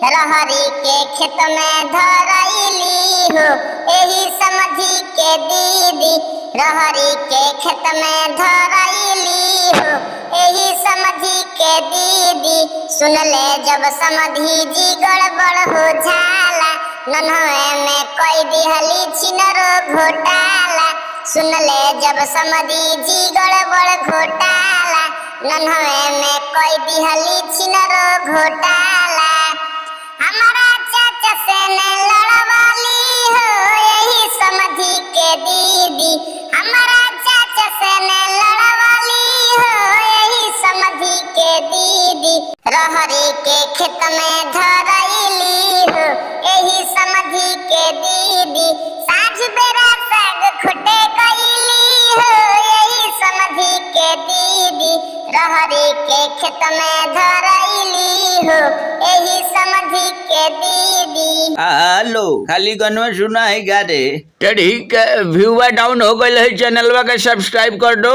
रहरी के खेत में धरैली हो एही समझी के दीदी। रहरी के खेत में धरैली हो एही समझी के दीदी। सुन ले जब समधी जी गड़बड़ हो जाला नन्हे में कोई दिहली छिनरो घोटाला। सुन ले जब समधी जी गड़बड़ घोटाला नन्हे में कोई दिहली छिनरो घोटाला। हमारा चाचा से ने लड़वाली हो यही समझी के दीदी। हमारा चाचा से ने लड़वाली हो यही समझी के दीदी। रहरी के खेत में धरैली हो यही समझी के दीदी। साँझ बेरा साग खुटे कैली हो यही समझी के दीदी। रहरी के खेत में धरैली हो यही समझी के दीदी। हेलो खाली गनवा सुना है क्या रे? ठीक है, व्यूवर डाउन हो गए है, चैनलवा के सब्सक्राइब कर दो।